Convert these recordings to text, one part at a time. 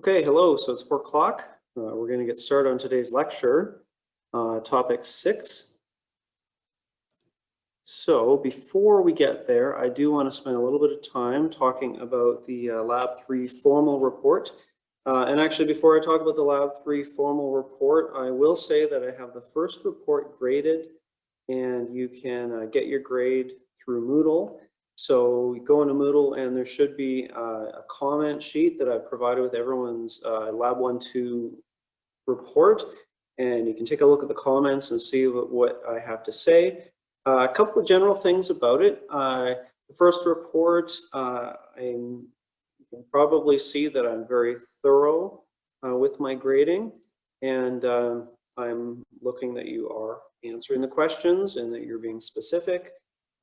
Okay, hello. So it's 4 o'clock. We're going to get started on today's lecture, topic 6. So before we get there, I do want to spend a little bit of time talking about the Lab 3 formal report. And actually, before I talk about the Lab 3 formal report, I will say that I have the first report graded, and you can get your grade through Moodle. So you go into Moodle and there should be a comment sheet that I've provided with everyone's Lab 1-2 report. And you can take a look at the comments and see what I have to say. A couple of general things about it. The first report, you can probably see that I'm very thorough with my grading. And I'm looking that you are answering the questions and that you're being specific.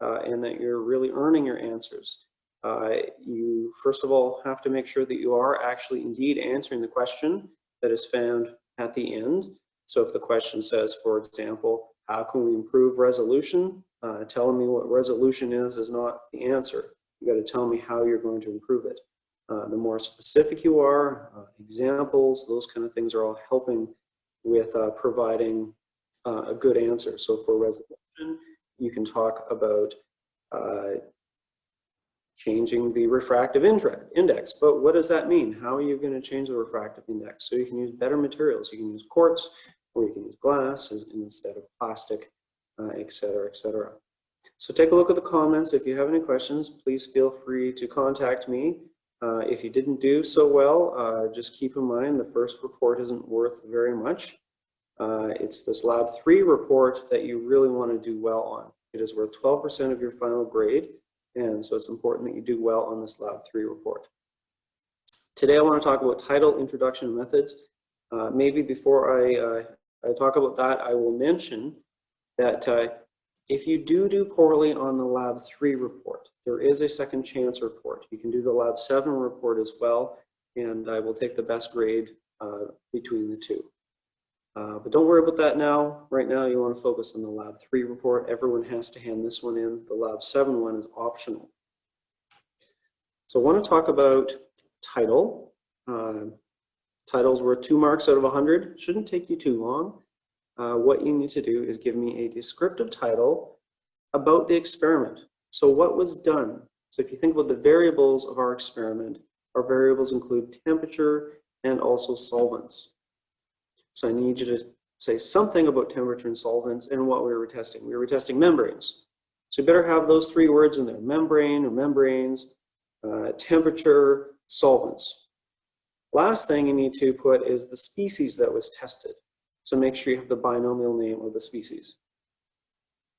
And that you're really earning your answers. You first of all have to make sure that you are actually indeed answering the question that is found at the end. So if the question says, for example, how can we improve resolution? Telling me what resolution is not the answer. You got to tell me how you're going to improve it. The more specific you are, examples, those kind of things are all helping with providing a good answer. So for resolution, you can talk about changing the refractive index, but what does that mean? How are you going to change the refractive index? So you can use better materials. You can use quartz, or you can use glass instead of plastic, et cetera, et cetera. So take a look at the comments. If you have any questions, please feel free to contact me. If you didn't do so well, just keep in mind the first report isn't worth very much. It's this Lab 3 report that you really want to do well on. It is worth 12% of your final grade, and so it's important that you do well on this Lab 3 report. Today I want to talk about title, introduction, and methods. Maybe before I talk about that, I will mention that if you do poorly on the Lab 3 report, there is a second chance report. You can do the Lab 7 report as well, and I will take the best grade between the two. But don't worry about that now. Right now, you want to focus on the Lab 3 report. Everyone has to hand this one in. The Lab 7 one is optional. So I want to talk about title. Title's worth 2 marks out of 100. Shouldn't take you too long. What you need to do is give me a descriptive title about the experiment. So what was done? So if you think about the variables of our experiment, our variables include temperature and also solvents. So I need you to say something about temperature and solvents and what we were testing. We were testing membranes. So you better have those 3 words in there: membrane or membranes, temperature, solvents. Last thing you need to put is the species that was tested. So make sure you have the binomial name of the species.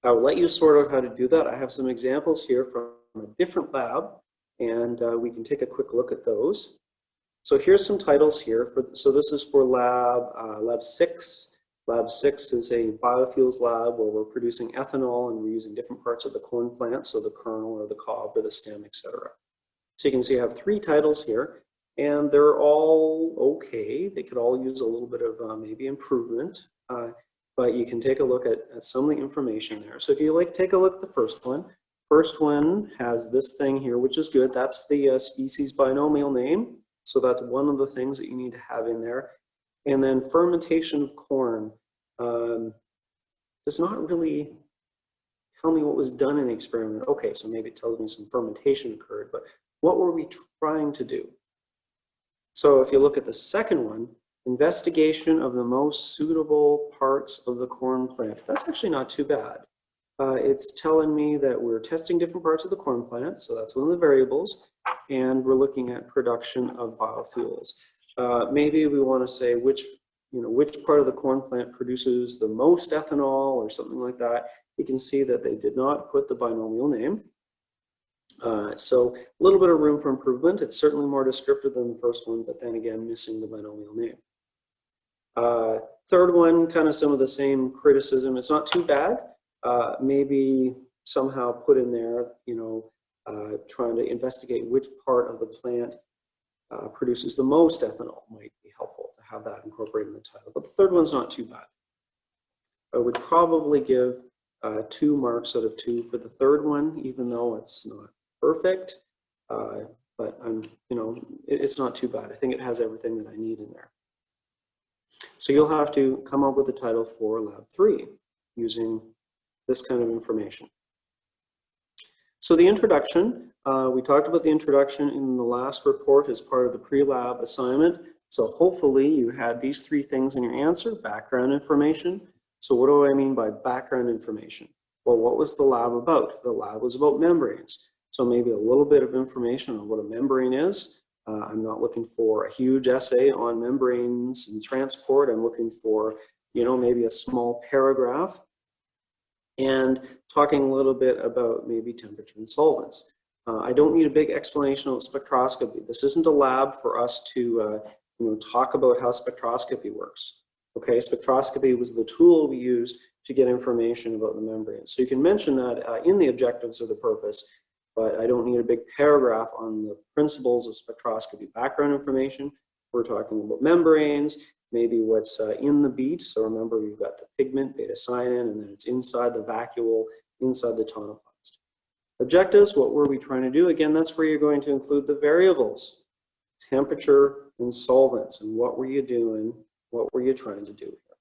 I will let you sort out how to do that. I have some examples here from a different lab, and we can take a quick look at those. So here's some titles here. So this is for Lab 6. Lab 6 is a biofuels lab where we're producing ethanol and we're using different parts of the corn plant, so the kernel or the cob or the stem, etc. So you can see I have 3 titles here, and they're all okay. They could all use a little bit of maybe improvement, but you can take a look at some of the information there. So if you take a look at the first one. First one has this thing here, which is good. That's the species binomial name. So that's one of the things that you need to have in there. And then fermentation of corn does not really tell me what was done in the experiment. Okay, so maybe it tells me some fermentation occurred, but what were we trying to do? So if you look at the second one, investigation of the most suitable parts of the corn plant. That's actually not too bad. It's telling me that we're testing different parts of the corn plant, so that's one of the variables, and we're looking at production of biofuels. Maybe we want to say which part of the corn plant produces the most ethanol or something like that. You can see that they did not put the binomial name. So a little bit of room for improvement. It's certainly more descriptive than the first one, but then again, missing the binomial name. Third one, kind of some of the same criticism. It's not too bad. Maybe somehow put in there, trying to investigate which part of the plant produces the most ethanol might be helpful to have that incorporated in the title. But the third one's not too bad. I would probably give 2 marks out of 2 for the third one, even though it's not perfect. But but it's not too bad. I think it has everything that I need in there. So you'll have to come up with a title for Lab 3 using this kind of information. So the introduction, we talked about the introduction in the last report as part of the pre-lab assignment. So hopefully you had these 3 things in your answer: background information. So what do I mean by background information? Well, what was the lab about? The lab was about membranes. So maybe a little bit of information on what a membrane is. I'm not looking for a huge essay on membranes and transport. I'm looking for, maybe a small paragraph and talking a little bit about maybe temperature and solvents. I don't need a big explanation of spectroscopy. This isn't a lab for us to talk about how spectroscopy works. Okay, spectroscopy was the tool we used to get information about the membrane. So you can mention that in the objectives of the purpose, but I don't need a big paragraph on the principles of spectroscopy. Background information, we're talking about membranes, maybe what's in the bead. So remember, you've got the pigment, beta-cyanin, and then it's inside the vacuole, inside the tonoplast. Objectives, what were we trying to do? Again, that's where you're going to include the variables, temperature and solvents, and what were you doing, what were you trying to do here.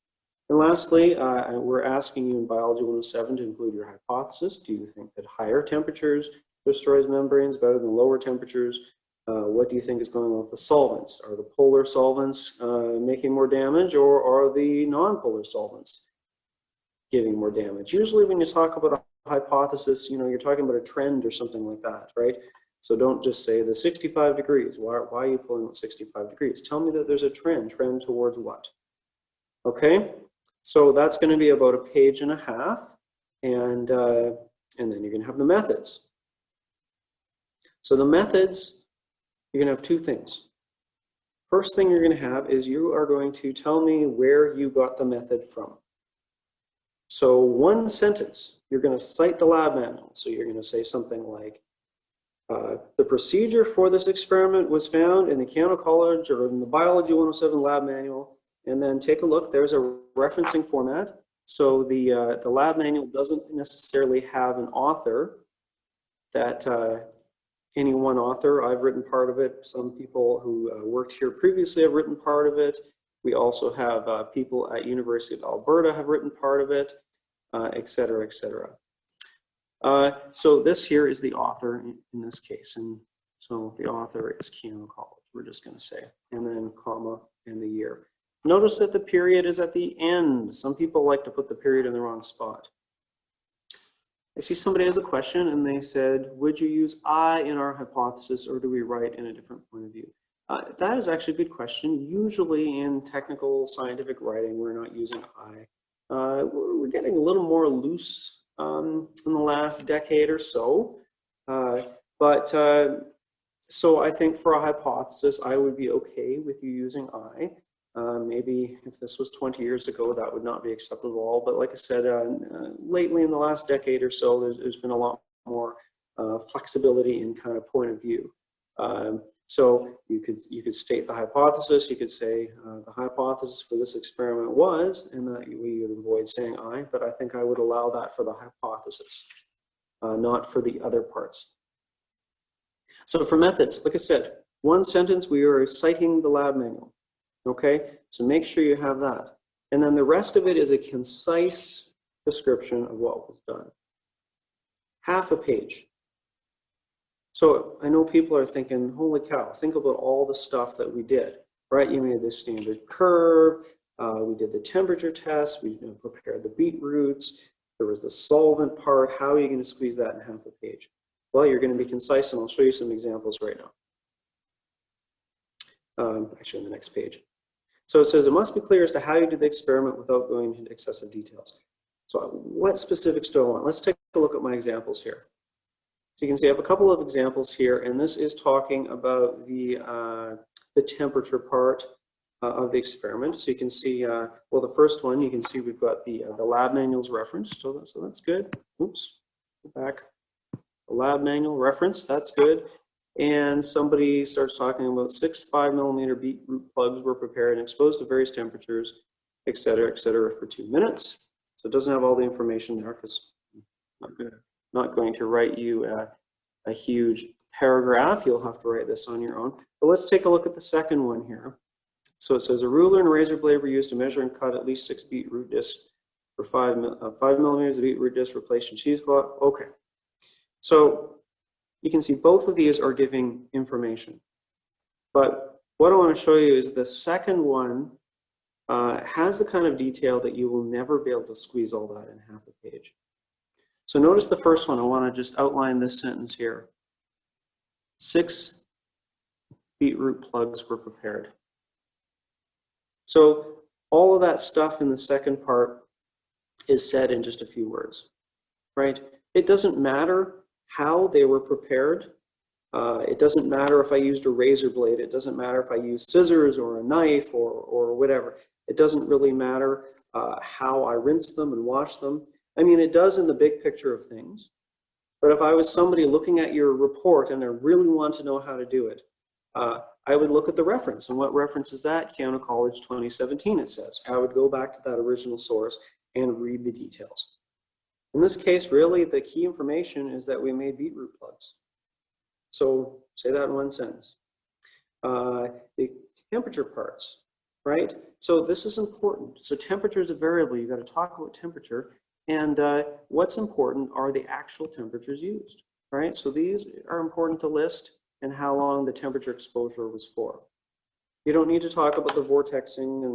And lastly, we're asking you in Biology 107 to include your hypothesis. Do you think that higher temperatures destroys membranes better than lower temperatures? What do you think is going on with the solvents? Are the polar solvents making more damage, or are the non-polar solvents giving more damage? Usually when you talk about a hypothesis, you're talking about a trend or something like that, right? So don't just say the 65 degrees. Why are you pulling out 65 degrees? Tell me that there's a trend towards what? Okay, so that's going to be about 1.5 pages, and then you're going to have the methods. So the methods, you're going to have 2 things. First thing you're going to have is you are going to tell me where you got the method from. So 1 sentence, you're going to cite the lab manual. So you're going to say something like, the procedure for this experiment was found in the Keano College or in the Biology 107 lab manual. And then take a look, there's a referencing format. So the lab manual doesn't necessarily have an author, that any one author. I've written part of it. Some people who worked here previously have written part of it. We also have people at University of Alberta have written part of it, et cetera, et cetera. So this here is the author in this case. And so the author is Keano College, we're just going to say, and then comma and the year. Notice that the period is at the end. Some people like to put the period in the wrong spot. I see somebody has a question and they said, would you use I in our hypothesis, or do we write in a different point of view? That is actually a good question. Usually in technical scientific writing, we're not using I. We're getting a little more loose in the last decade or so. So I think for a hypothesis, I would be okay with you using I. Maybe if this was 20 years ago, that would not be acceptable at all. But like I said, lately in the last decade or so, there's been a lot more flexibility in kind of point of view. So you could state the hypothesis. You could say the hypothesis for this experiment was, and that we would avoid saying I. But I think I would allow that for the hypothesis, not for the other parts. So for methods, like I said, 1 sentence, we are citing the lab manual. Okay, so make sure you have that. And then the rest of it is a concise description of what was done. 1/2 page. So I know people are thinking, holy cow, think about all the stuff that we did, right? You made the standard curve, we did the temperature test, we prepared the beetroots, there was the solvent part. How are you going to squeeze that in 1/2 page? Well, you're going to be concise, and I'll show you some examples right now. Actually, on the next page. So it says, it must be clear as to how you did the experiment without going into excessive details. So what specifics do I want? Let's take a look at my examples here. So you can see I have a couple of examples here, and this is talking about the temperature part of the experiment. So you can see, well, the first one, you can see we've got the lab manuals referenced, so that's good. Oops, go back. The lab manual reference, that's good. And somebody starts talking about 6 5-millimeter beetroot plugs were prepared and exposed to various temperatures, et cetera, for 2 minutes. So it doesn't have all the information there because I'm not going to write you a huge paragraph. You'll have to write this on your own. But let's take a look at the second one here. So it says a ruler and a razor blade were used to measure and cut at least 6 beetroot discs for 5 millimeters of beetroot disc replaced in cheesecloth. Okay. So you can see both of these are giving information. But what I want to show you is the second one has the kind of detail that you will never be able to squeeze all that in half a page. So notice the first one. I want to just outline this sentence here. 6 beetroot plugs were prepared. So all of that stuff in the second part is said in just a few words, right? It doesn't matter how they were prepared. It doesn't matter if I used a razor blade. It doesn't matter if I used scissors or a knife or whatever. It doesn't really matter how I rinse them and wash them. I mean, it does in the big picture of things. But if I was somebody looking at your report and I really want to know how to do it, I would look at the reference. And what reference is that? Keanu College 2017, it says. I would go back to that original source and read the details. In this case, really, the key information is that we made beetroot plugs. So say that in one sentence. The temperature parts, right? So this is important. So temperature is a variable. You've got to talk about temperature. And what's important are the actual temperatures used, right? So these are important to list and how long the temperature exposure was for. You don't need to talk about the vortexing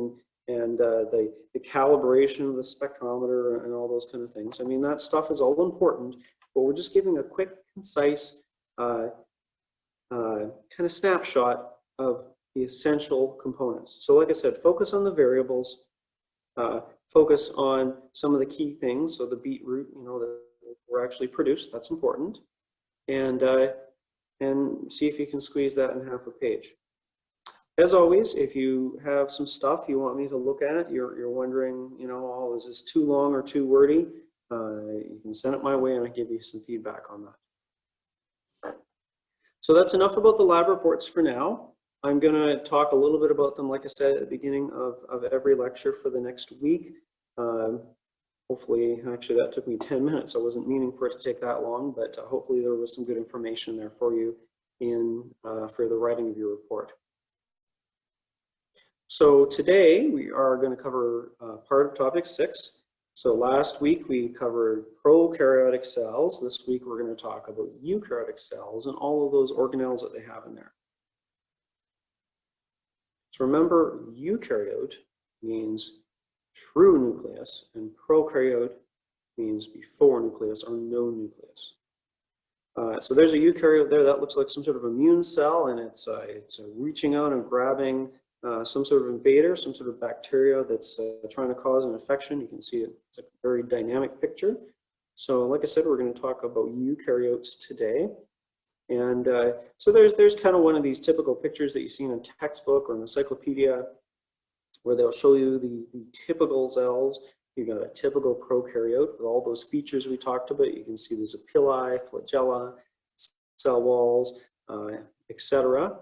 and the calibration of the spectrometer and all those kind of things. I mean, that stuff is all important, but we're just giving a quick, concise kind of snapshot of the essential components. So like I said, focus on the variables, focus on some of the key things. So the beetroot, you know, that were actually produced, that's important. And see if you can squeeze that in half a page. As always, if you have some stuff you want me to look at, you're wondering, you know, oh, is this too long or too wordy? You can send it my way and I'll give you some feedback on that. So that's enough about the lab reports for now. I'm going to talk a little bit about them, like I said, at the beginning of every lecture for the next week. Hopefully, actually that took me 10 minutes. I wasn't meaning for it to take that long, but hopefully there was some good information there for you for the writing of your report. So today we are going to cover part of topic 6. So last week we covered prokaryotic cells. This week we're going to talk about eukaryotic cells and all of those organelles that they have in there. So remember, eukaryote means true nucleus and prokaryote means before nucleus or no nucleus. So there's a eukaryote there that looks like some sort of immune cell, and it's reaching out and grabbing some sort of invader, some sort of bacteria that's trying to cause an infection. You can see it's a very dynamic picture. So like I said, we're going to talk about eukaryotes today. And so there's kind of one of these typical pictures that you see in a textbook or an encyclopedia where they'll show you the typical cells. You've got a typical prokaryote with all those features we talked about. You can see there's a pili, flagella, cell walls, etc.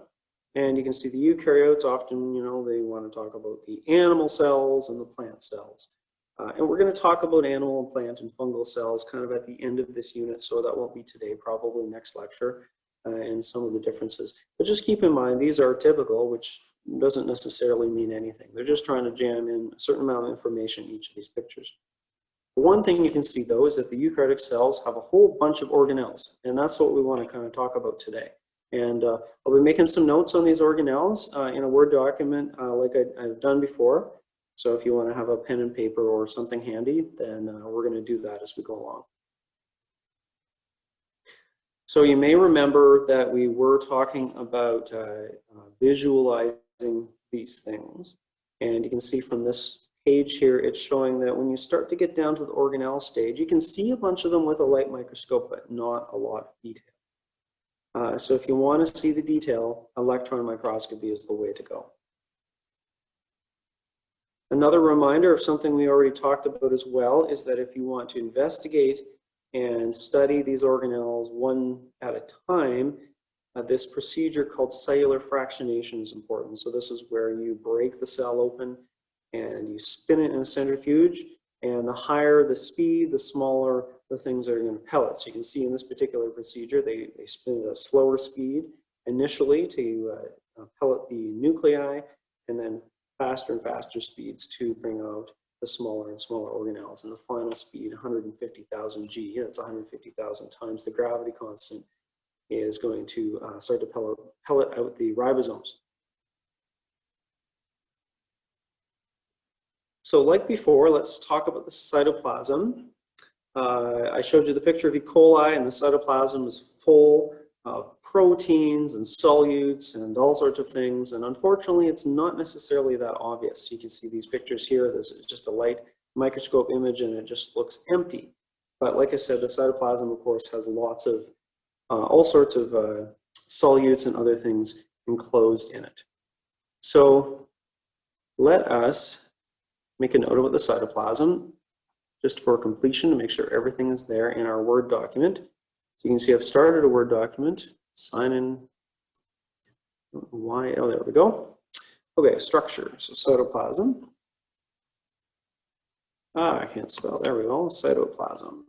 And you can see the eukaryotes often, you know, they want to talk about the animal cells and the plant cells. And we're going to talk about animal and plant and fungal cells kind of at the end of this unit, so that won't be today, probably next lecture, and some of the differences. But just keep in mind, these are typical, which doesn't necessarily mean anything. They're just trying to jam in a certain amount of information in each of these pictures. One thing you can see, though, is that the eukaryotic cells have a whole bunch of organelles, and that's what we want to kind of talk about today. And I'll be making some notes on these organelles in a Word document like I've done before. So if you want to have a pen and paper or something handy, then we're going to do that as we go along. So you may remember that we were talking about visualizing these things. And you can see from this page here, it's showing that when you start to get down to the organelle stage, you can see a bunch of them with a light microscope, but not a lot of detail. So if you want to see the detail, electron microscopy is the way to go. Another reminder of something we already talked about as well is that if you want to investigate and study these organelles one at a time, this procedure called cellular fractionation is important. So this is where you break the cell open and you spin it in a centrifuge, and the higher the speed, the smaller the things that are going to pellet. So you can see in this particular procedure, they spin at a slower speed initially to pellet the nuclei, and then faster and faster speeds to bring out the smaller and smaller organelles. And the final speed, 150,000 G, that's 150,000 times the gravity constant, is going to start to pellet out the ribosomes. So like before, let's talk about the cytoplasm. I showed you the picture of E. coli, and the cytoplasm is full of proteins and solutes and all sorts of things. And unfortunately, it's not necessarily that obvious. You can see these pictures here. This is just a light microscope image, and it just looks empty. But like I said, the cytoplasm, of course, has lots of all sorts of solutes and other things enclosed in it. So let us make a note about the cytoplasm just for completion to make sure everything is there in our Word document. So you can see I've started a Word document, sign in, oh, there we go. Okay, structure, so cytoplasm. I can't spell, there we go, cytoplasm.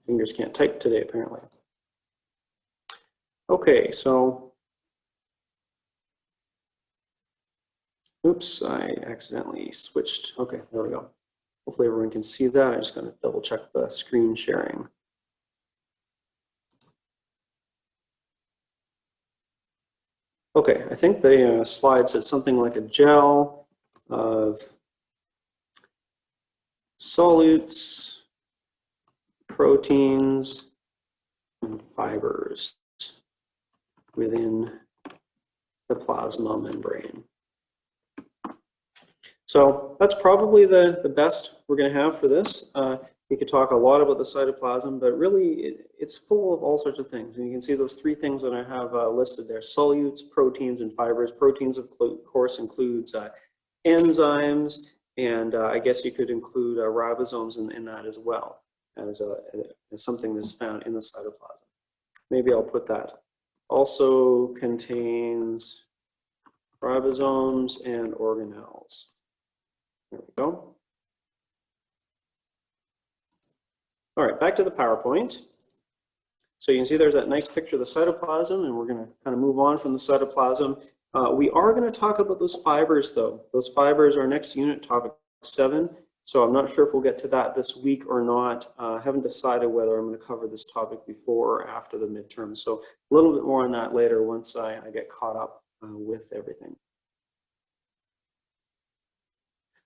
Fingers can't type today, apparently. Okay, so, oops, I accidentally switched. Okay, there we go. Hopefully everyone can see that. I'm just going to double check the screen sharing. Okay, I think the slide said something like a gel of solutes, proteins, and fibers within the plasma membrane. So that's probably the best we're going to have for this. We could talk a lot about the cytoplasm, but really it's full of all sorts of things. And you can see those three things that I have listed there: solutes, proteins, and fibers. Proteins, of course, includes enzymes, and I guess you could include ribosomes in that as well, as something that's found in the cytoplasm. Maybe I'll put that. Also contains ribosomes and organelles. There we go. All right, back to the PowerPoint. So you can see there's that nice picture of the cytoplasm, and we're going to kind of move on from the cytoplasm. We are going to talk about those fibers, though. Those fibers are next unit, topic 7. So I'm not sure if we'll get to that this week or not. I haven't decided whether I'm going to cover this topic before or after the midterm. So a little bit more on that later once I get caught up with everything.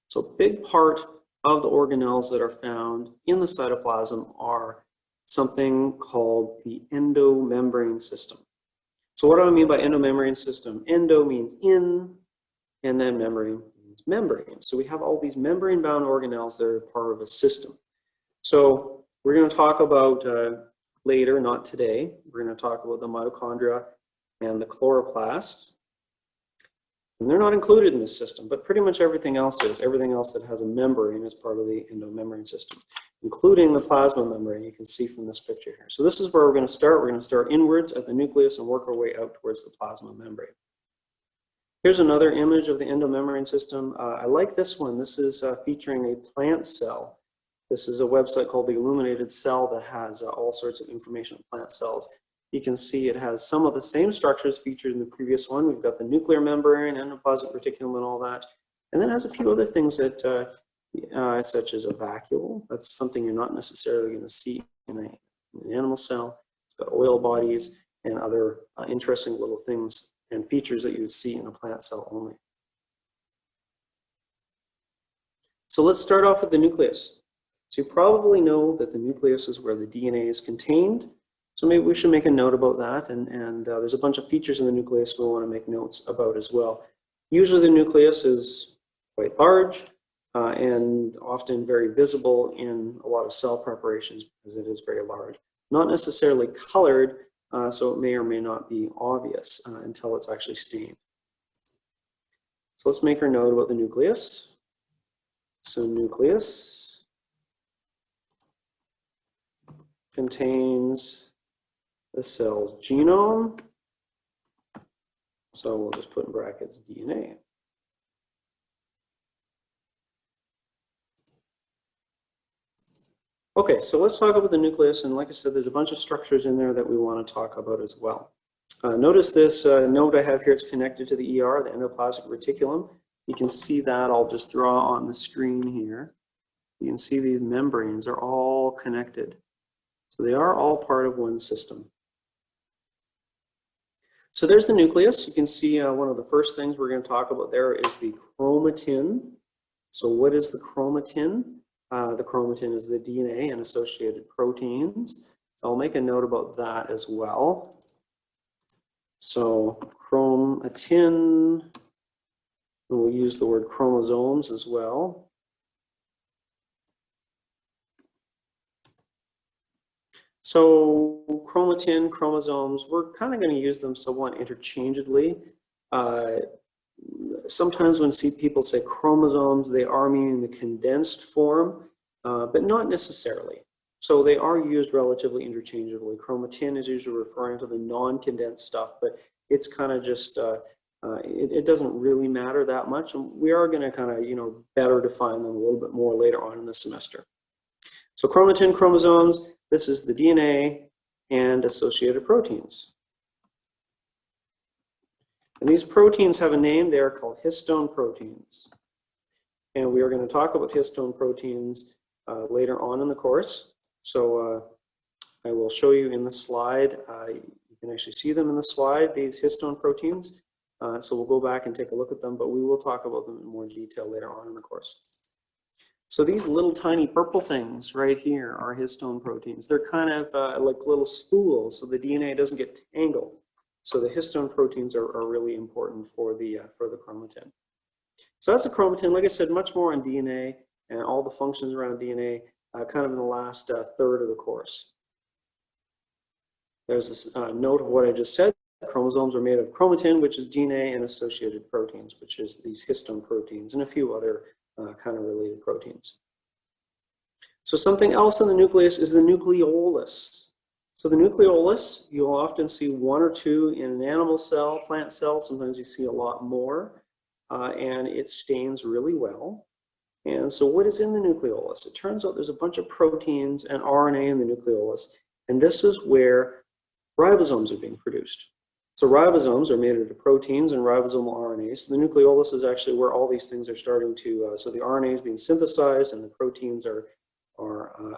So a big part of the organelles that are found in the cytoplasm are something called the endomembrane system. So what do I mean by endomembrane system? Endo means in, and then membrane means membrane. So we have all these membrane-bound organelles that are part of a system. So we're going to talk about later, not today, we're going to talk about the mitochondria and the chloroplasts. And they're not included in this system, but pretty much everything else is. Everything else that has a membrane is part of the endomembrane system, including the plasma membrane you can see from this picture here. So this is where we're going to start. We're going to start inwards at the nucleus and work our way out towards the plasma membrane. Here's another image of the endomembrane system. I like this one. This is featuring a plant cell. This is a website called The Illuminated Cell that has all sorts of information on plant cells. You can see it has some of the same structures featured in the previous one. We've got the nuclear membrane, endoplasmic reticulum, and all that. And then it has a few other things that, such as a vacuole. That's something you're not necessarily going to see in an animal cell. It's got oil bodies and other interesting little things and features that you would see in a plant cell only. So let's start off with the nucleus. So you probably know that the nucleus is where the DNA is contained. So maybe we should make a note about that, and there's a bunch of features in the nucleus we'll want to make notes about as well. Usually the nucleus is quite large and often very visible in a lot of cell preparations because it is very large. Not necessarily colored, so it may or may not be obvious until it's actually stained. So let's make our note about the nucleus. So nucleus contains the cell's genome, so we'll just put in brackets DNA. Okay, so let's talk about the nucleus, and like I said, there's a bunch of structures in there that we want to talk about as well. Notice this note I have here, it's connected to the ER, the endoplasmic reticulum. You can see that, I'll just draw on the screen here. You can see these membranes are all connected. So they are all part of one system. So there's the nucleus. You can see one of the first things we're going to talk about there is the chromatin. So what is the chromatin? The chromatin is the DNA and associated proteins. So I'll make a note about that as well. So chromatin, and we'll use the word chromosomes as well. So chromatin, chromosomes, we're kind of going to use them somewhat interchangeably. Sometimes when people say chromosomes, they are meaning the condensed form, but not necessarily. So they are used relatively interchangeably. Chromatin is usually referring to the non-condensed stuff, but it's kind of just, it doesn't really matter that much. And we are going to kind of, better define them a little bit more later on in the semester. So chromatin, chromosomes, this is the DNA and associated proteins. And these proteins have a name. They are called histone proteins. And we are going to talk about histone proteins later on in the course. So I will show you in the slide. You can actually see them in the slide, these histone proteins. So we'll go back and take a look at them, but we will talk about them in more detail later on in the course. So these little tiny purple things right here are histone proteins. They're kind of like little spools, so the DNA doesn't get tangled. So the histone proteins are really important for the chromatin. So that's a chromatin. Like I said, much more on DNA and all the functions around DNA kind of in the last third of the course. There's this note of what I just said. Chromosomes are made of chromatin, which is DNA, and associated proteins, which is these histone proteins, and a few other kind of related proteins. So something else in the nucleus is the nucleolus. So the nucleolus, you'll often see one or two in an animal cell, plant cell. Sometimes you see a lot more, and it stains really well. And so what is in the nucleolus? It turns out there's a bunch of proteins and RNA in the nucleolus, and this is where ribosomes are being produced. So ribosomes are made of proteins and ribosomal RNAs. The nucleolus is actually where all these things are starting to, so the RNA is being synthesized and the proteins are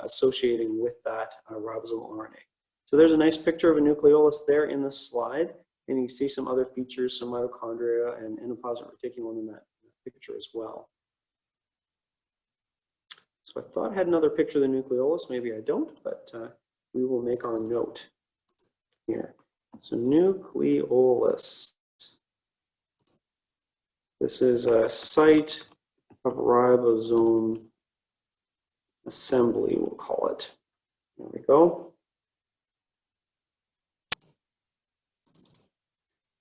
associating with that ribosomal RNA. So there's a nice picture of a nucleolus there in the slide, and you see some other features, some mitochondria and endoplasmic reticulum in that picture as well. So I thought I had another picture of the nucleolus, maybe I don't, but we will make our note here. So nucleolus, this is a site of ribosome assembly, we'll call it. There we go.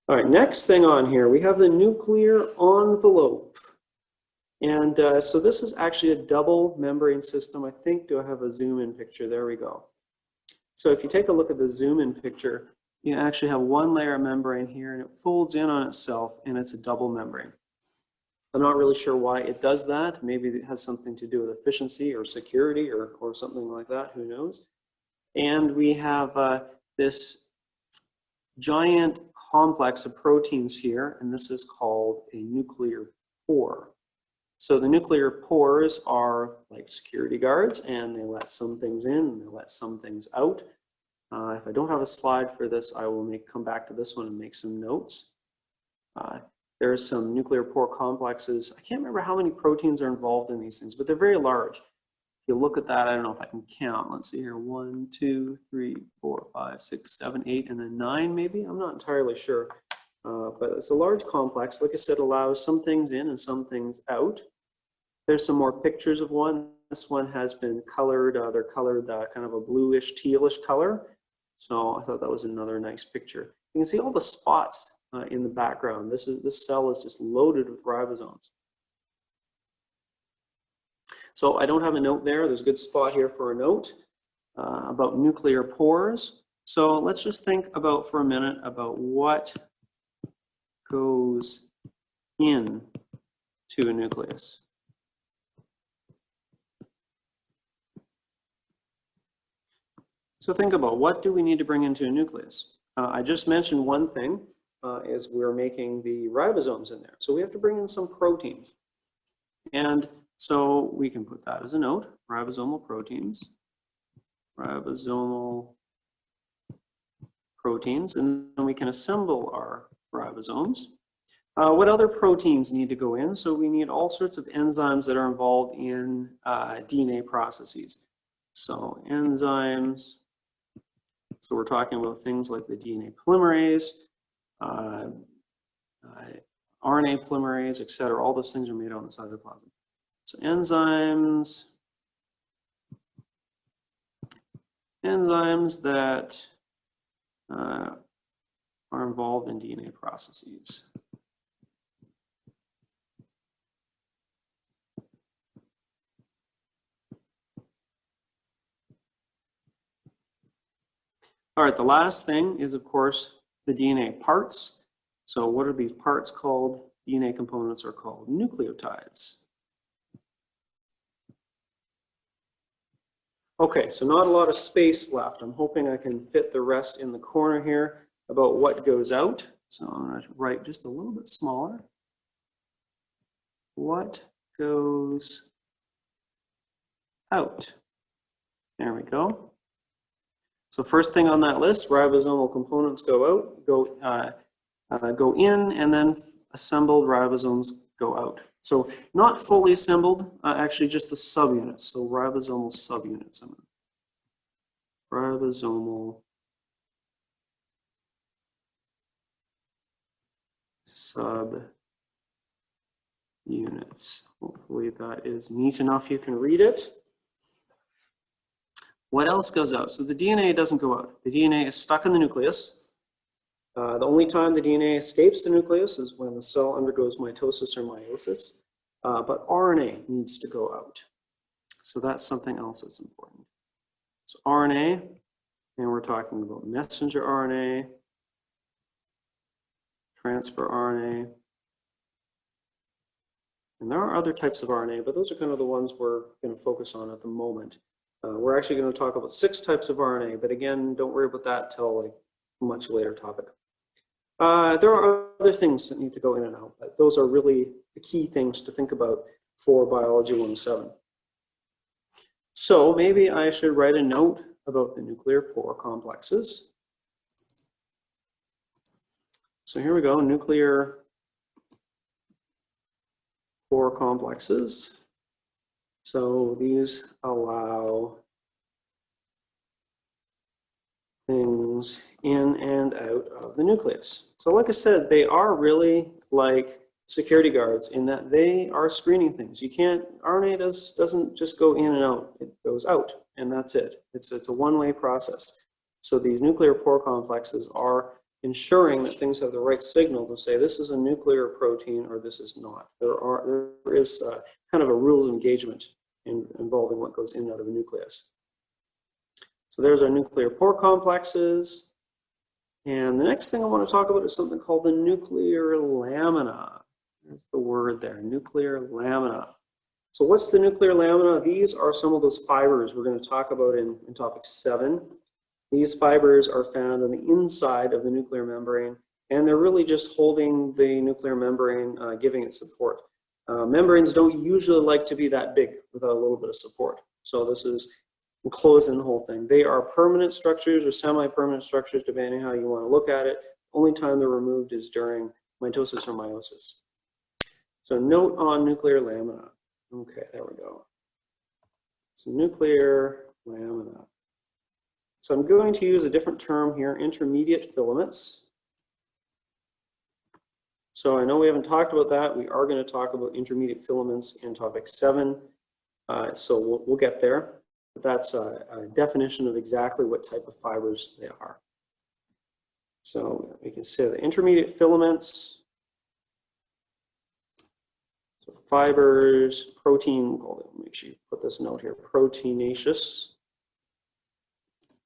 All right, next thing on here, we have the nuclear envelope. And so this is actually a double membrane system. I think, do I have a zoom in picture? There we go. So if you take a look at the zoom in picture, you actually have one layer of membrane here and it folds in on itself and it's a double membrane. I'm not really sure why it does that. Maybe it has something to do with efficiency or security or something like that, who knows. And we have this giant complex of proteins here, and this is called a nuclear pore. So the nuclear pores are like security guards, and they let some things in and they let some things out. If I don't have a slide for this, I will come back to this one and make some notes. There's some nuclear pore complexes. I can't remember how many proteins are involved in these things, but they're very large. If you look at that, I don't know if I can count. Let's see here, 1, 2, 3, 4, 5, 6, 7, 8, and then 9 maybe. I'm not entirely sure, but it's a large complex. Like I said, allows some things in and some things out. There's some more pictures of one. This one has been colored. They're colored kind of a bluish, tealish color. So I thought that was another nice picture. You can see all the spots in the background. This cell is just loaded with ribosomes. So I don't have a note there. There's a good spot here for a note about nuclear pores. So let's just think about for a minute about what goes in to a nucleus. So think about, what do we need to bring into a nucleus? I just mentioned one thing is we're making the ribosomes in there. So we have to bring in some proteins. And so we can put that as a note, ribosomal proteins. Ribosomal proteins, and then we can assemble our ribosomes. What other proteins need to go in? So we need all sorts of enzymes that are involved in DNA processes. So enzymes, so we're talking about things like the DNA polymerase, RNA polymerase, et cetera. All those things are made on the cytoplasm. So enzymes that are involved in DNA processes. All right, the last thing is, of course, the DNA parts. So what are these parts called? DNA components are called nucleotides. Okay, so not a lot of space left. I'm hoping I can fit the rest in the corner here about what goes out. So I'm going to write just a little bit smaller. What goes out? There we go. So first thing on that list, ribosomal components go out, go in, and then assembled ribosomes go out. So not fully assembled, actually just the subunits. So ribosomal subunits. Ribosomal subunits. Hopefully that is neat enough you can read it. What else goes out? So the DNA doesn't go out. The DNA is stuck in the nucleus. The only time the DNA escapes the nucleus is when the cell undergoes mitosis or meiosis, but RNA needs to go out. So that's something else that's important. So RNA, and we're talking about messenger RNA, transfer RNA, and there are other types of RNA, but those are kind of the ones we're going to focus on at the moment. We're actually going to talk about 6 types of RNA, but again, don't worry about that till like a much later topic. There are other things that need to go in and out, but those are really the key things to think about for Biology 107. So maybe I should write a note about the nuclear pore complexes. So here we go, nuclear pore complexes. So these allow things in and out of the nucleus. So like I said, they are really like security guards in that they are screening things. You can't, RNA doesn't just go in and out, it goes out and that's it. It's a one-way process. So these nuclear pore complexes are ensuring that things have the right signal to say this is a nuclear protein or this is not. There is kind of a rules of engagement involving what goes in and out of a nucleus. So there's our nuclear pore complexes. And the next thing I want to talk about is something called the nuclear lamina. There's the word there, nuclear lamina. So what's the nuclear lamina? These are some of those fibers we're going to talk about in topic 7. These fibers are found on the inside of the nuclear membrane, and they're really just holding the nuclear membrane, giving it support. Membranes don't usually like to be that big without a little bit of support. So this is enclosing the whole thing. They are permanent structures or semi-permanent structures, depending how you want to look at it. Only time they're removed is during mitosis or meiosis. So note on nuclear lamina. Okay, there we go. So nuclear lamina. So I'm going to use a different term here, intermediate filaments. So I know we haven't talked about that. We are going to talk about intermediate filaments in topic 7. So we'll get there. But that's a definition of exactly what type of fibers they are. So we can say the intermediate filaments. So fibers, protein, make sure you put this note here, proteinaceous.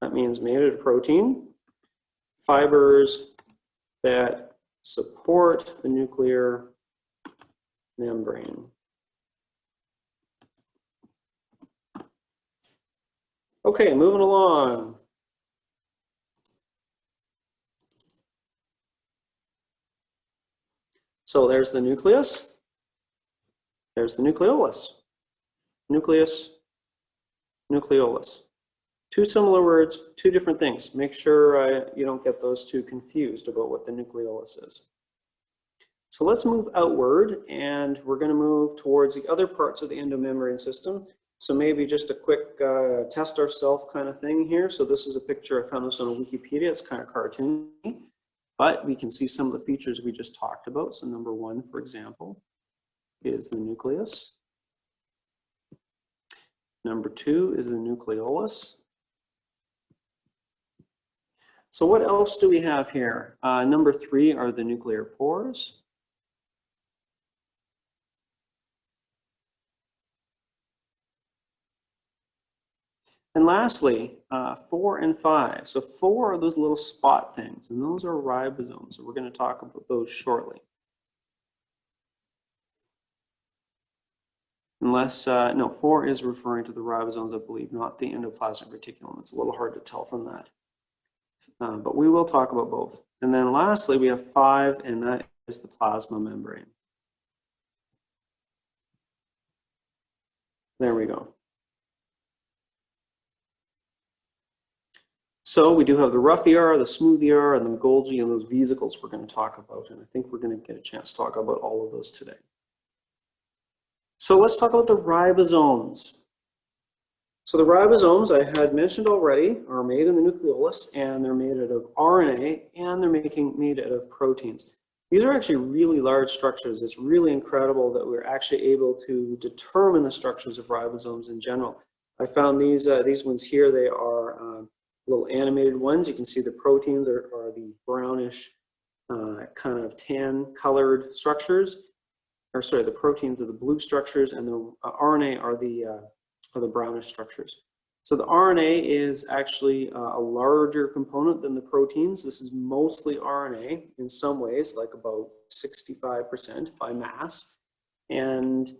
That means made out of protein. Fibers that support the nuclear membrane. Okay, moving along. So there's the nucleus. There's the nucleolus. Nucleus, nucleolus. Two similar words, two different things. Make sure you don't get those two confused about what the nucleolus is. So let's move outward, and we're going to move towards the other parts of the endomembrane system. So maybe just a quick test ourselves kind of thing here. So this is a picture, I found this on Wikipedia. It's kind of cartoony, but we can see some of the features we just talked about. So number one, for example, is the nucleus. Number two is the nucleolus. So what else do we have here? Number three are the nuclear pores. And lastly, 4 and 5. So 4 are those little spot things, and those are ribosomes. So we're going to talk about those shortly. Unless, no, 4 is referring to the ribosomes, I believe, not the endoplasmic reticulum. It's a little hard to tell from that. But we will talk about both. And then lastly, we have 5, and that is the plasma membrane. There we go. So we do have the rough ER, the smooth ER, and the Golgi, and those vesicles we're going to talk about. And I think we're going to get a chance to talk about all of those today. So let's talk about the ribosomes. So the ribosomes, I had mentioned already, are made in the nucleolus, and they're made out of RNA, and they're made out of proteins. These are actually really large structures. It's really incredible that we're actually able to determine the structures of ribosomes in general. I found these ones here. They are little animated ones. You can see the proteins are the brownish kind of tan colored structures, or sorry, the proteins are the blue structures, and the RNA are the brownish structures. So the RNA is actually a larger component than the proteins. This is mostly RNA in some ways, like about 65% by mass. And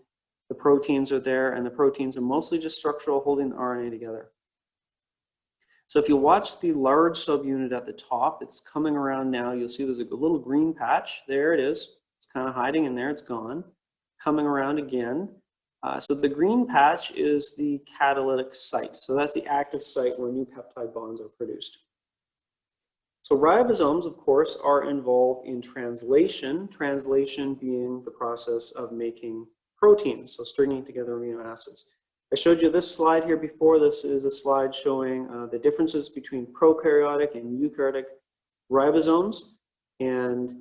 the proteins are there, and the proteins are mostly just structural, holding the RNA together. So if you watch the large subunit at the top, it's coming around now. You'll see there's a little green patch. There it is. It's kind of hiding in there. It's gone. Coming around again. So the green patch is the catalytic site. So that's the active site where new peptide bonds are produced. So ribosomes, of course, are involved in translation. Translation being the process of making proteins, so stringing together amino acids. I showed you this slide here before. This is a slide showing the differences between prokaryotic and eukaryotic ribosomes, and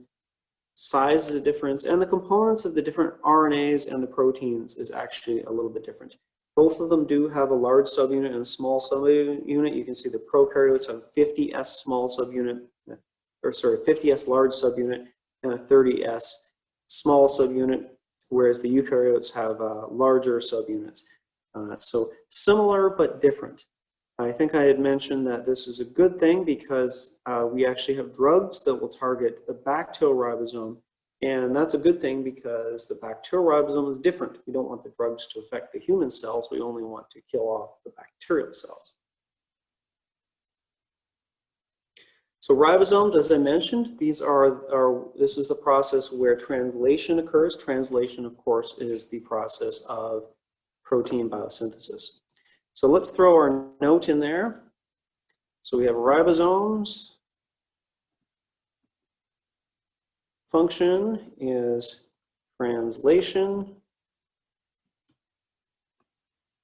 size is a difference, and the components of the different RNAs and the proteins is actually a little bit different. Both of them do have a large subunit and a small subunit. You can see the prokaryotes have 50S small subunit, or sorry, 50S large subunit and a 30S small subunit, whereas the eukaryotes have larger subunits. So similar but different. I think I had mentioned that this is a good thing because we actually have drugs that will target the bacterial ribosome, and that's a good thing because the bacterial ribosome is different. We don't want the drugs to affect the human cells. We only want to kill off the bacterial cells. So ribosomes, as I mentioned, these this is the process where translation occurs. Translation, of course, is the process of protein biosynthesis. So let's throw our note in there. So we have ribosomes. Function is translation,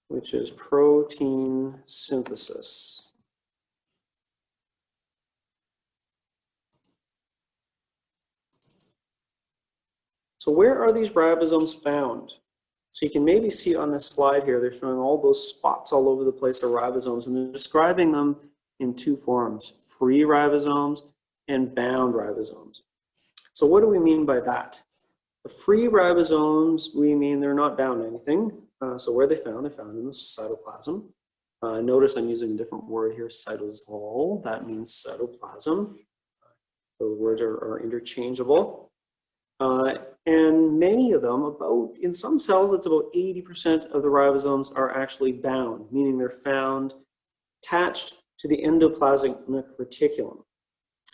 which is protein synthesis. So where are these ribosomes found? So you can maybe see on this slide here, they're showing all those spots all over the place of ribosomes, and they're describing them in two forms, free ribosomes and bound ribosomes. So what do we mean by that? The free ribosomes, we mean they're not bound to anything. So where are they found? They're found in the cytoplasm. Notice I'm using a different word here, cytosol. That means cytoplasm. Those words are interchangeable. And many of them, in some cells, it's about 80% of the ribosomes are actually bound, meaning they're found attached to the endoplasmic reticulum.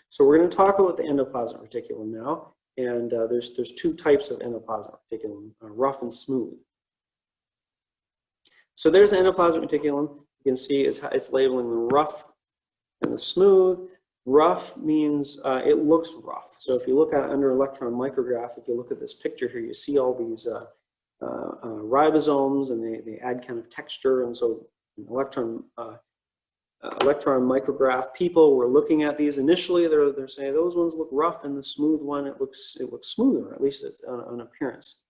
So we're going to talk about the endoplasmic reticulum now. And there's two types of endoplasmic reticulum, rough and smooth. So there's endoplasmic reticulum. You can see it's labeling the rough and the smooth. Rough means it looks rough. So if you look at it under electron micrograph, if you look at this picture here, you see all these ribosomes, and they add kind of texture. And so electron micrograph people were looking at these initially. They're saying those ones look rough, and the smooth one it looks smoother, at least it's on appearance.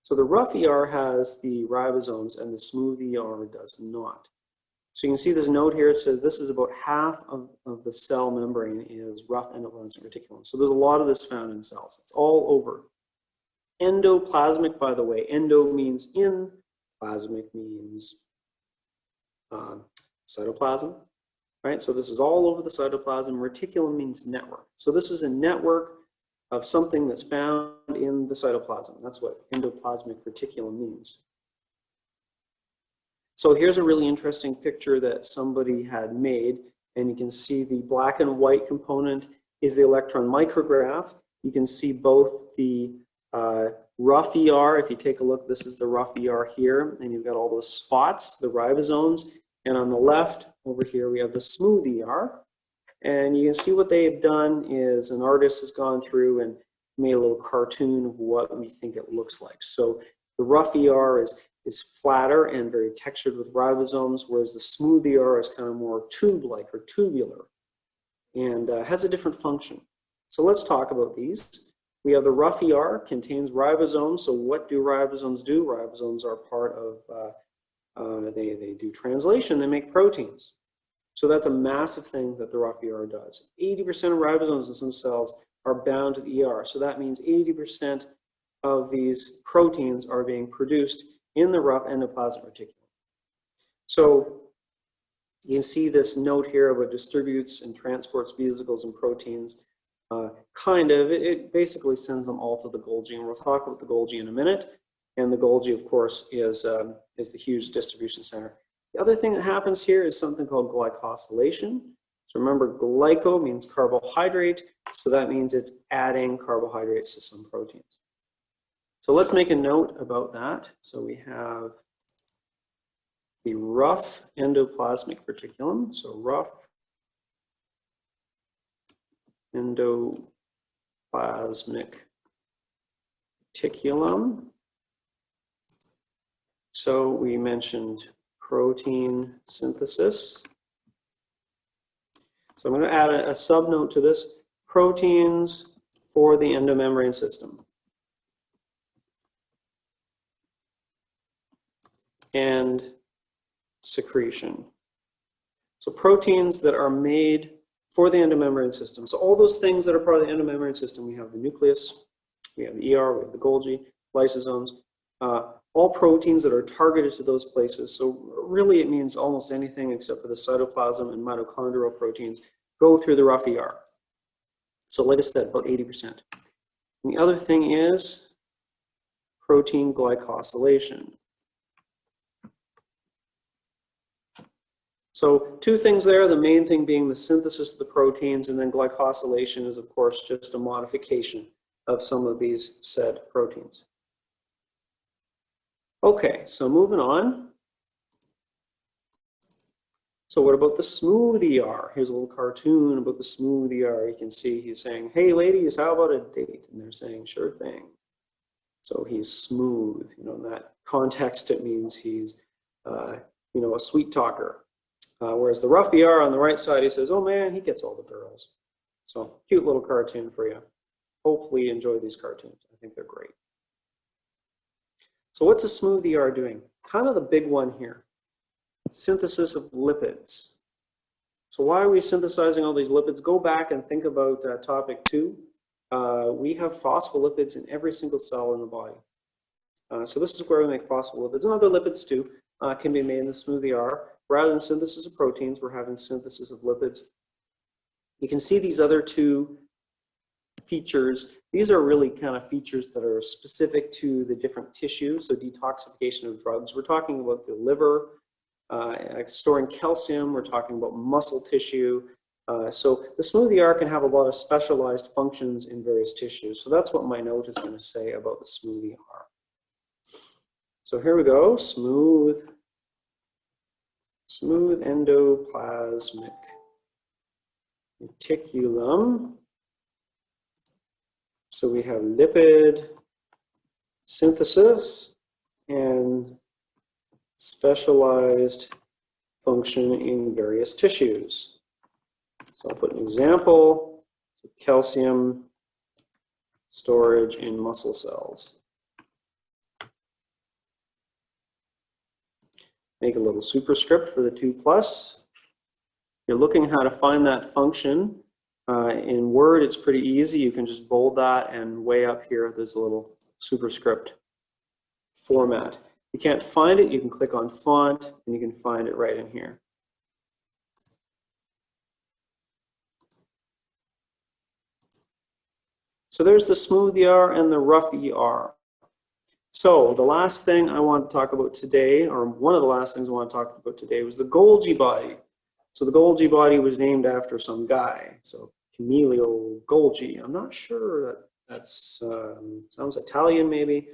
So the rough ER has the ribosomes, and the smooth ER does not. So you can see this note here. It says this is about half of the cell membrane is rough endoplasmic reticulum. So there's a lot of this found in cells. It's all over. Endoplasmic, by the way, endo means in, plasmic means cytoplasm, right? So this is all over the cytoplasm. Reticulum means network. So this is a network of something that's found in the cytoplasm. That's what endoplasmic reticulum means. So here's a really interesting picture that somebody had made, and you can see the black and white component is the electron micrograph. You can see both the rough ER. If you take a look, this is the rough ER here, and you've got all those spots, the ribosomes. And on the left over here, we have the smooth ER. And you can see what they've done is an artist has gone through and made a little cartoon of what we think it looks like. So the rough ER is flatter and very textured with ribosomes, whereas the smooth ER is kind of more tube-like or tubular and has a different function. So let's talk about these. We have the rough ER, contains ribosomes. So what do ribosomes do? Ribosomes are part of, they do translation, they make proteins. So that's a massive thing that the rough ER does. 80% of ribosomes in some cells are bound to the ER. So that means 80% of these proteins are being produced in the rough endoplasmic reticulum. So you can see this note here about distributes and transports vesicles and proteins. It basically sends them all to the Golgi, and we'll talk about the Golgi in a minute. And the Golgi, of course, is the huge distribution center. The other thing that happens here is something called glycosylation. So remember, glyco means carbohydrate, so that means it's adding carbohydrates to some proteins. So let's make a note about that. So we have the rough endoplasmic reticulum. So rough endoplasmic reticulum. So we mentioned protein synthesis. So I'm going to add a subnote to this, proteins for the endomembrane system. And secretion. So proteins that are made for the endomembrane system. So all those things that are part of the endomembrane system, we have the nucleus, we have the ER, we have the Golgi, lysosomes, all proteins that are targeted to those places. So really it means almost anything except for the cytoplasm and mitochondrial proteins go through the rough ER. So like I said, about 80%. And the other thing is protein glycosylation. So two things there, the main thing being the synthesis of the proteins, and then glycosylation is, of course, just a modification of some of these said proteins. Okay, so moving on. So what about the smooth ER? Here's a little cartoon about the smooth ER. You can see he's saying, hey ladies, how about a date? And they're saying, sure thing. So he's smooth. You know, in that context, it means he's, a sweet talker. Whereas the rough ER on the right side, he says, oh man, he gets all the girls. So cute little cartoon for you. Hopefully you enjoy these cartoons. I think they're great. So what's a smooth ER doing? Kind of the big one here. Synthesis of lipids. So why are we synthesizing all these lipids? Go back and think about topic 2. We have phospholipids in every single cell in the body. So this is where we make phospholipids, and other lipids too can be made in the smooth ER. Rather than synthesis of proteins, we're having synthesis of lipids. You can see these other two features. These are really kind of features that are specific to the different tissues, so detoxification of drugs. We're talking about the liver, storing calcium. We're talking about muscle tissue. So the smooth ER can have a lot of specialized functions in various tissues. So that's what my note is going to say about the smooth ER. So here we go, smooth endoplasmic reticulum. So we have lipid synthesis and specialized function in various tissues. So I'll put an example, calcium storage in muscle cells. Make a little superscript for the 2+. You're looking how to find that function. In Word, it's pretty easy. You can just bold that, and way up here, there's a little superscript format. If you can't find it, you can click on font, and you can find it right in here. So there's the smooth ER and the rough ER. So the last thing I want to talk about today, or one of the last things I want to talk about today, was the Golgi body. So the Golgi body was named after some guy. So Camillo Golgi. I'm not sure. That's sounds Italian maybe.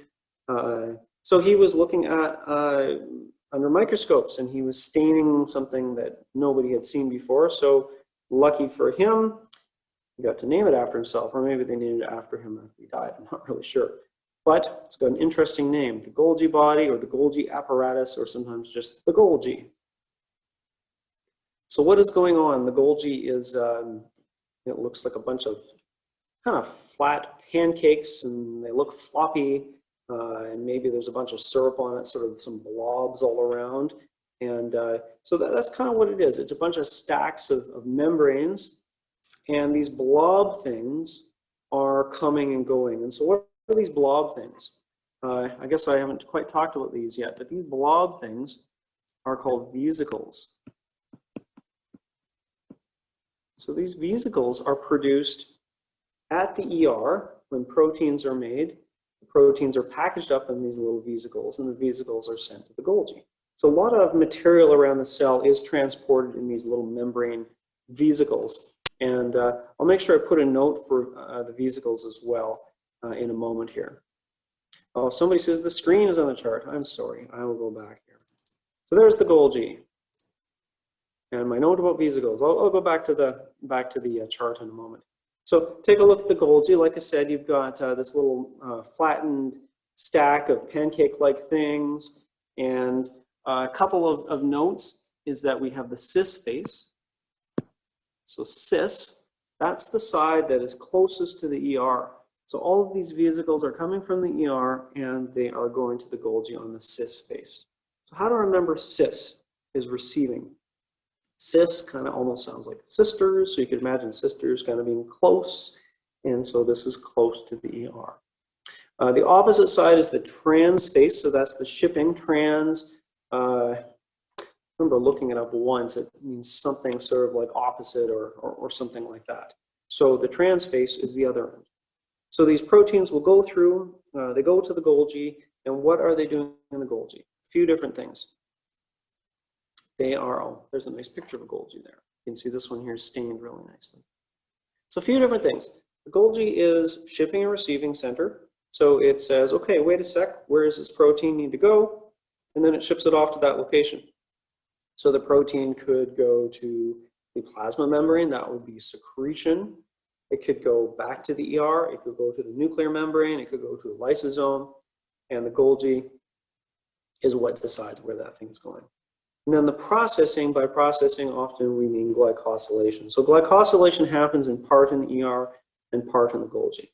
So he was looking at under microscopes, and he was staining something that nobody had seen before. So lucky for him, he got to name it after himself, or maybe they named it after him after he died. I'm not really sure. But it's got an interesting name, the Golgi body, or the Golgi apparatus, or sometimes just the Golgi. So what is going on? The Golgi is, it looks like a bunch of kind of flat pancakes, and they look floppy, and maybe there's a bunch of syrup on it, sort of some blobs all around. And so that's kind of what it is. It's a bunch of stacks of membranes, and these blob things are coming and going. And so what are these blob things? I guess I haven't quite talked about these yet, but these blob things are called vesicles. So these vesicles are produced at the ER when proteins are made. The proteins are packaged up in these little vesicles, and the vesicles are sent to the Golgi. So a lot of material around the cell is transported in these little membrane vesicles. And I'll make sure I put a note for the vesicles as well in a moment here. Oh, somebody says the screen is on the chart. I'm sorry, I will go back here. So there's the Golgi. And my note about vesicles. I'll go back to the chart in a moment. So take a look at the Golgi. Like I said, you've got this little flattened stack of pancake-like things. And a couple of notes is that we have the cis face. So cis, that's the side that is closest to the ER. So all of these vesicles are coming from the ER, and they are going to the Golgi on the cis face. So how to remember cis is receiving. Cis kind of almost sounds like sisters, so you could imagine sisters kind of being close, and so this is close to the ER. The opposite side is the trans face, so that's the shipping trans. I remember looking it up once, it means something sort of like opposite or something like that. So the trans face is the other end. So these proteins will go through, they go to the Golgi, and what are they doing in the Golgi? A few different things. They are, oh, there's a nice picture of a Golgi there. You can see this one here stained really nicely. So a few different things. The Golgi is shipping and receiving center. So it says, okay, wait a sec, where does this protein need to go? And then it ships it off to that location. So the protein could go to the plasma membrane, that would be secretion. It could go back to the ER, it could go to the nuclear membrane, it could go to a lysosome, and the Golgi is what decides where that thing's going. And then the processing, by processing often we mean glycosylation. So glycosylation happens in part in the ER and part in the Golgi.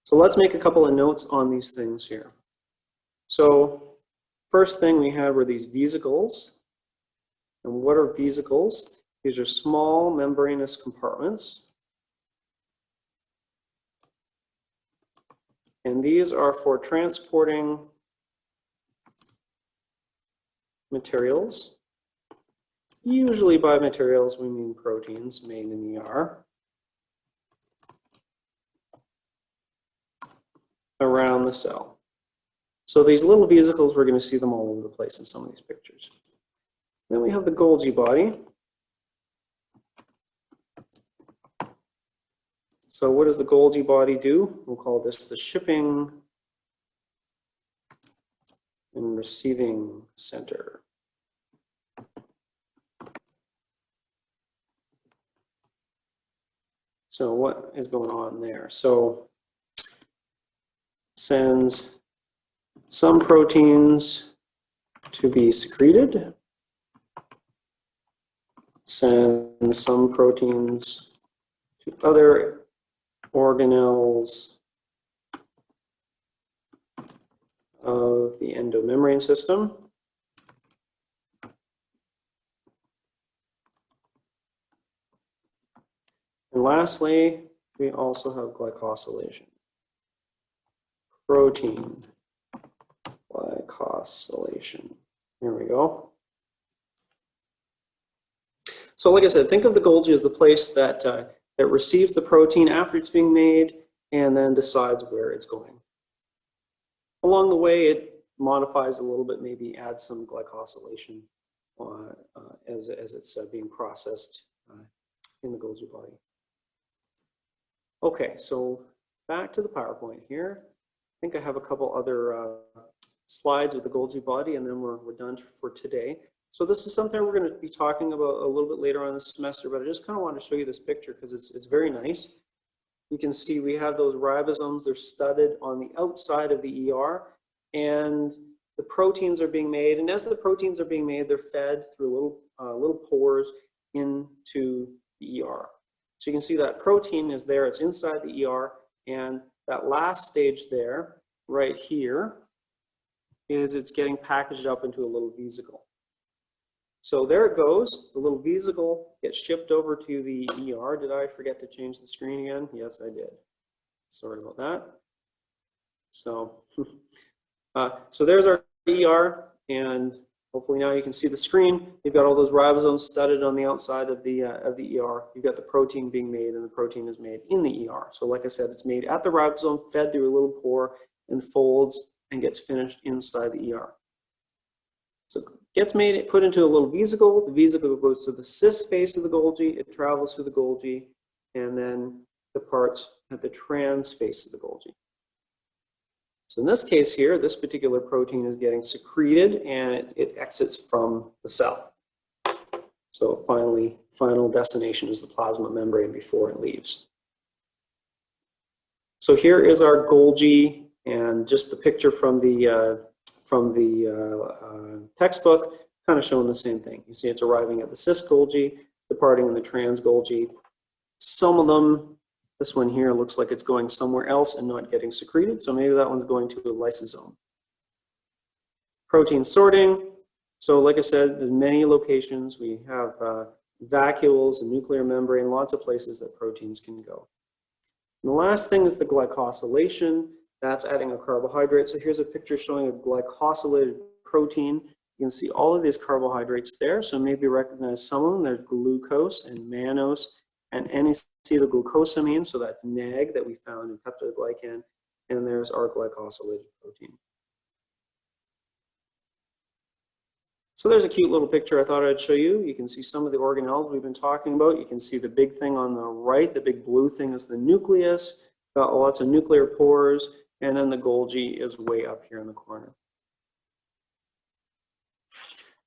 So let's make a couple of notes on these things here. So first thing we had were these vesicles. And what are vesicles? These are small membranous compartments. And these are for transporting materials. Usually by materials we mean proteins made in the ER. Around the cell. So these little vesicles, we're going to see them all over the place in some of these pictures. Then we have the Golgi body. So what does the Golgi body do? We'll call this the shipping and receiving center. So what is going on there? So sends some proteins to be secreted, sends some proteins to other organelles of the endomembrane system. And lastly, we also have glycosylation. Protein glycosylation. Here we go. So like I said, think of the Golgi as the place that, that receives the protein after it's being made and then decides where it's going. Along the way, it modifies a little bit, maybe adds some glycosylation as it's being processed in the Golgi body. Okay, so back to the PowerPoint here. I think I have a couple other slides with the Golgi body, and then we're done for today. So this is something we're going to be talking about a little bit later on this semester, but I just kind of want to show you this picture because it's very nice. You can see we have those ribosomes. They're studded on the outside of the ER, and the proteins are being made. And as the proteins are being made, they're fed through little pores into the ER. So you can see that protein is there. It's inside the ER, and that last stage there, right here, is it's getting packaged up into a little vesicle. So there it goes. The little vesicle gets shipped over to the ER. Did I forget to change the screen again? Yes, I did. Sorry about that. So, so there's our ER, and hopefully now you can see the screen. You've got all those ribosomes studded on the outside of the ER. You've got the protein being made, and the protein is made in the ER. So like I said, it's made at the ribosome, fed through a little pore, and folds and gets finished inside the ER. So it gets made, put into a little vesicle. The vesicle goes to the cis face of the Golgi. It travels through the Golgi, and then departs at the trans face of the Golgi. So in this case here, this particular protein is getting secreted, and it exits from the cell. So final destination is the plasma membrane before it leaves. So here is our Golgi, and just the picture from the textbook, kind of showing the same thing. You see it's arriving at the cis Golgi, departing in the trans Golgi. Some of them, this one here looks like it's going somewhere else and not getting secreted, so maybe that one's going to a lysosome. Protein sorting. So like I said, there's many locations. We have vacuoles and nuclear membrane, lots of places that proteins can go. And the last thing is the glycosylation. That's adding a carbohydrate. So here's a picture showing a glycosylated protein. You can see all of these carbohydrates there. So maybe recognize some of them. There's glucose and mannose and N-acetylglucosamine. So that's NAG that we found in peptidoglycan. And there's our glycosylated protein. So there's a cute little picture I thought I'd show you. You can see some of the organelles we've been talking about. You can see the big thing on the right. The big blue thing is the nucleus. Got lots of nuclear pores. And then the Golgi is way up here in the corner.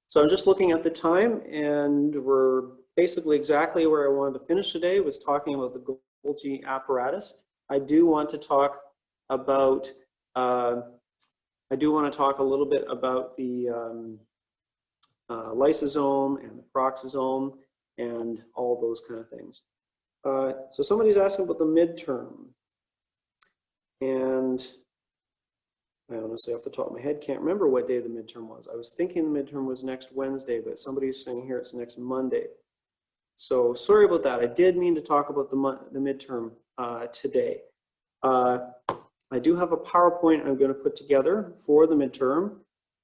So I'm just looking at the time, and we're basically exactly where I wanted to finish today, was talking about the Golgi apparatus. I do want to talk about, a little bit about the lysosome and the peroxisome and all those kind of things. So somebody's asking about the midterm. And I honestly, off the top of my head, can't remember what day the midterm was. I was thinking the midterm was next Wednesday, but somebody's saying here it's next Monday. So sorry about that. I did mean to talk about the midterm today. I do have a PowerPoint I'm going to put together for the midterm,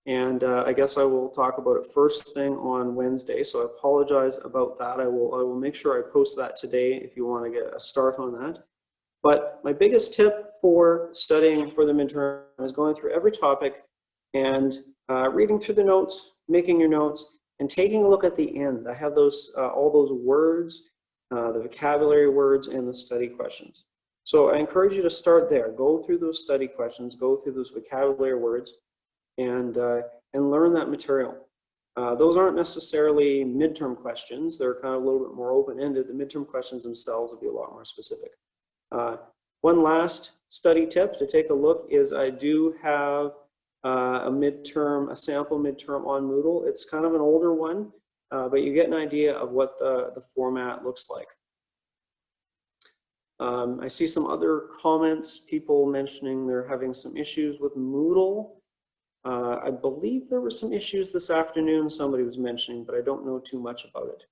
and I guess I will talk about it first thing on Wednesday. So I apologize about that. I will make sure I post that today if you want to get a start on that. But my biggest tip for studying for the midterm is going through every topic and reading through the notes, making your notes, and taking a look at the end. I have those all those words, the vocabulary words, and the study questions. So I encourage you to start there. Go through those study questions, go through those vocabulary words, and learn that material. Those aren't necessarily midterm questions. They're kind of a little bit more open-ended. The midterm questions themselves will be a lot more specific. One last study tip to take a look is I do have a sample midterm on Moodle. It's kind of an older one, but you get an idea of what the format looks like. I see some other comments, people mentioning they're having some issues with Moodle. I believe there were some issues this afternoon somebody was mentioning, but I don't know too much about it.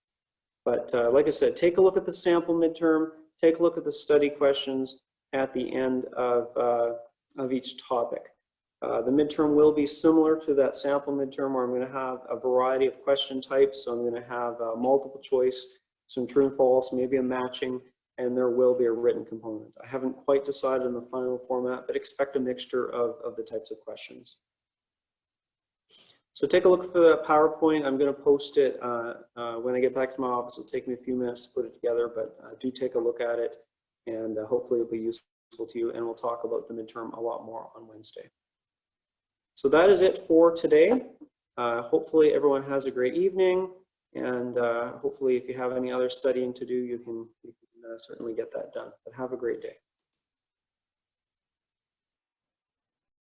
But like I said, take a look at the sample midterm, take a look at the study questions at the end of each topic. The midterm will be similar to that sample midterm where I'm going to have a variety of question types. So I'm going to have multiple choice, some true and false, maybe a matching, and there will be a written component. I haven't quite decided on the final format, but expect a mixture of the types of questions. So take a look for the PowerPoint. I'm going to post it when I get back to my office. It'll take me a few minutes to put it together, but do take a look at it, and hopefully it'll be useful to you, and we'll talk about the midterm a lot more on Wednesday. So that is it for today. Hopefully everyone has a great evening, and hopefully if you have any other studying to do, you can certainly get that done. But have a great day.